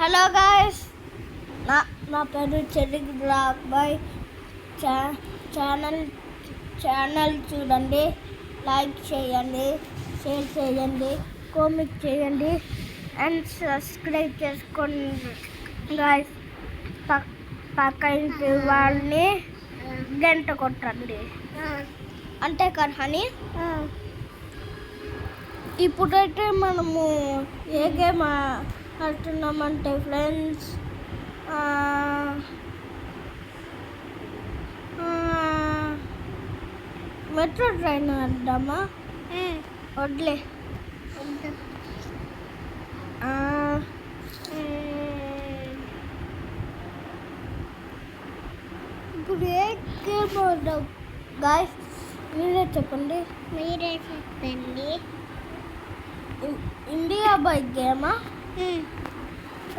Hello guys, నా పేరు Cherry black boy. Channel చూడండి, లైక్ చేయండి, షేర్ చేయండి, కామెంట్ చేయండి అండ్ సబ్స్క్రైబ్ చేసుకోండి గాయస్. పక్కన వాళ్ళని గంట కొట్టండి అంటే కర్హని. ఇప్పుడైతే మనము ఏ గేమ్ ఆడుతున్నామంటే ఫ్రెండ్స్, మెట్రో ట్రైన్ ఆడదామా? వడ్లే ఇప్పుడు ఏ గేమ్ ఆడదాం గాయస్? మీరే చెప్పండి. ఇండియా బైక్ గేమా?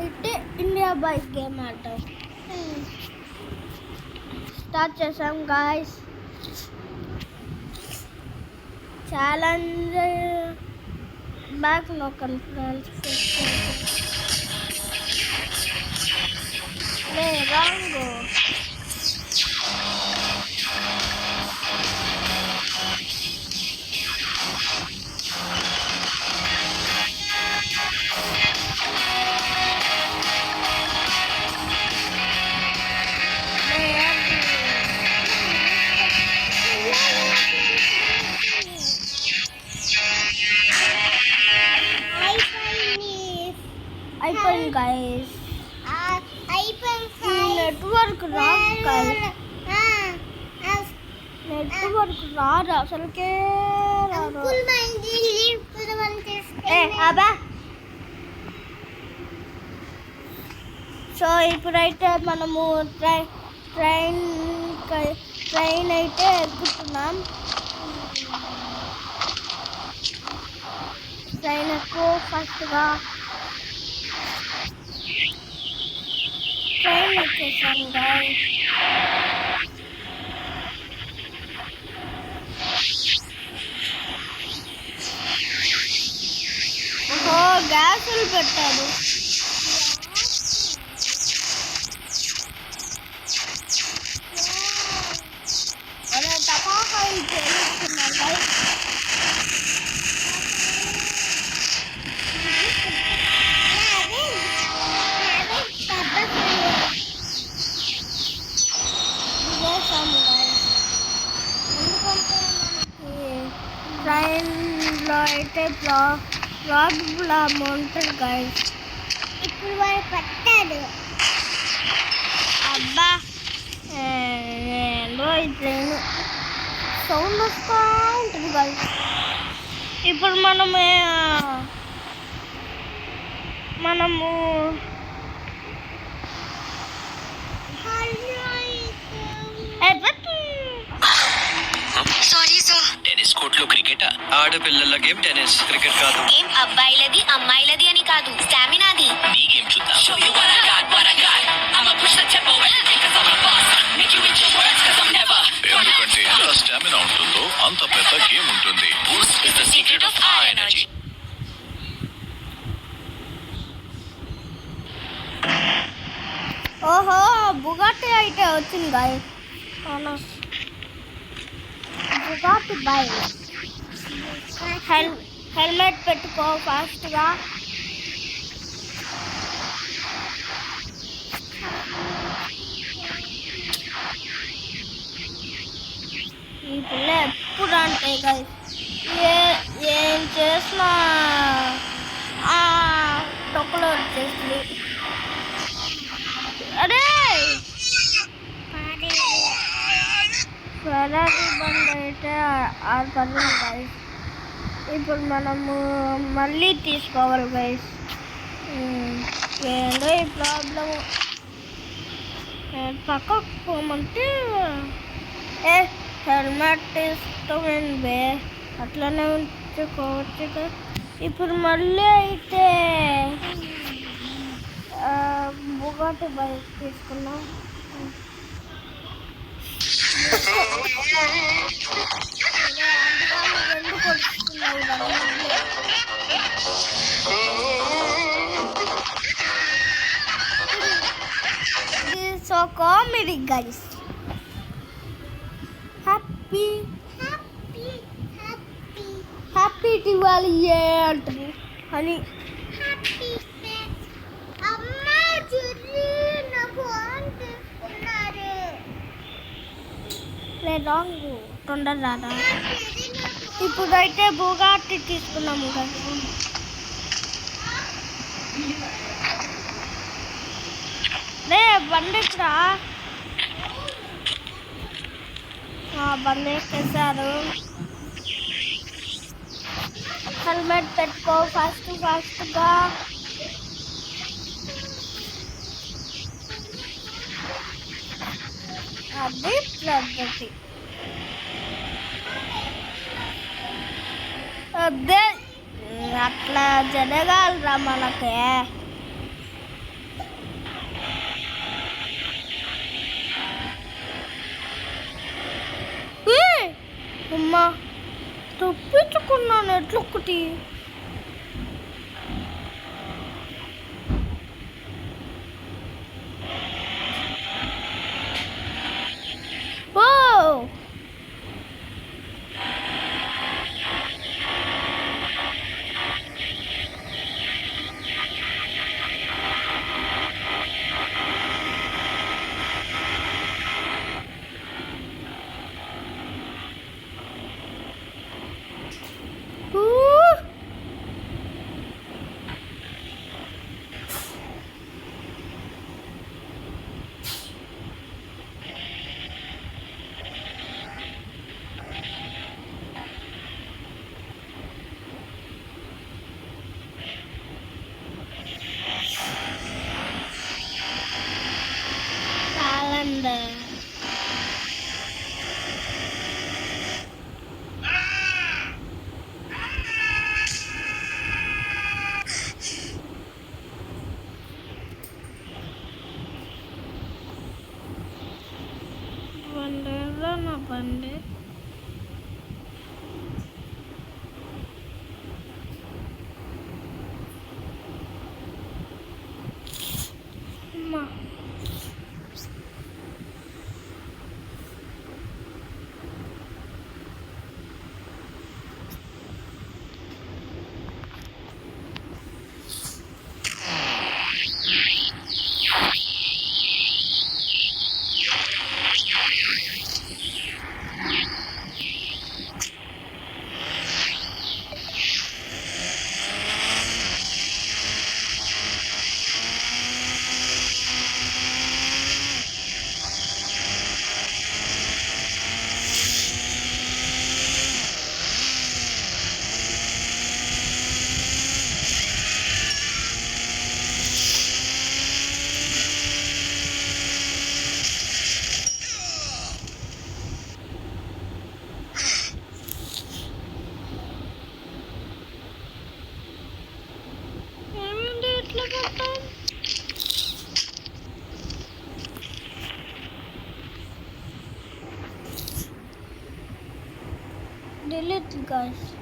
అయితే ఇండియా బైక్ గేమ్ ఆడతాం. స్టార్ట్ చేసాం గాయస్. ఛాలెంజ్ బ్యాక్ నొక్కండి ఫ్రెండ్స్. రాంగు అయిపోయింది గాయస్. నెట్వర్క్ రాదు అసలుకే రాదు. సో ఇప్పుడైతే మనము ట్రైన్ అయితే ఎక్కుతున్నాం. ట్రైన్ ఎక్కువ ఫస్ట్గా ట్రైన్ వచ్చేసాం గాయస్. గ్యాసులు పెట్టారు. అదే టపాకాయలు చేస్తున్నారు గాయస్. ట్రైన్లో అయితే ప్రాబ్లం ఉంటుంది గాయస్. ఇప్పుడు వాళ్ళు పట్టాడు. అబ్బా ఏందో ఈ ట్రైన్ సౌండ్ వస్తూ ఉంటుంది గాయస్. ఇప్పుడు మనము టెన్నిస్ కోర్టులో క్రికెట్ ఆడపిల్లల గేమ్. టెన్నిస్ క్రికెట్ కాదు. గేమ్ అబ్బాయిలది అమ్మాయిలది అని కాదు, స్టామినాది. నీ గేమ్ చూద్దాం. ఎందుకంటే ఎంత స్టామినా ఉంటుందో అంత పెద్ద గేమ్ ఉంటుంది. Boost is the secret of high energy. ఓహో, బుగాటి అయితే వచ్చింది గాయస్. Bugatti bike. హెల్మెట్ పెట్టుకో ఫాస్ట్గా. ఈ పిల్ల ఎప్పుడు అంటే గాయస్ ఏం చేసినా తొక్కలో వచ్చేసింది. అరే ఫెరారీ బండి అయితే ఆడుతుంది గాయస్. ఇప్పుడు మనము మళ్ళీ తీసుకోవాలి గైస్. ఏందో ఈ ప్రాబ్లము. పక్కకు పోమంటే హెల్మెట్ తీసుకోండి, అట్లనే ఉంచుకోవచ్చు. ఇప్పుడు మళ్ళీ అయితే బుగాటి బైక్ తీసుకున్నాం. ఎందుకు వస్తున్నావు? So comedy guys. Happy happy happy happy Diwali అంటారు అని. హ్యాపీ అమ్మ చూసి నాకు తీసుకున్నారు. లేదు తొందరగా ఇప్పుడైతే బుగాటి తీసుకున్నాము కదా. లే బండిరా, బండి ఎక్కేసారు. హెల్మెట్ పెట్టుకో ఫాస్ట్గా. అది పద్ధతి. అదే అట్లా జరగాలరా మనకి. అమ్మా తప్పించుకున్నాను ఎట్లొక్కటి. ఓ calendar. బండి అమ్మా delete guys.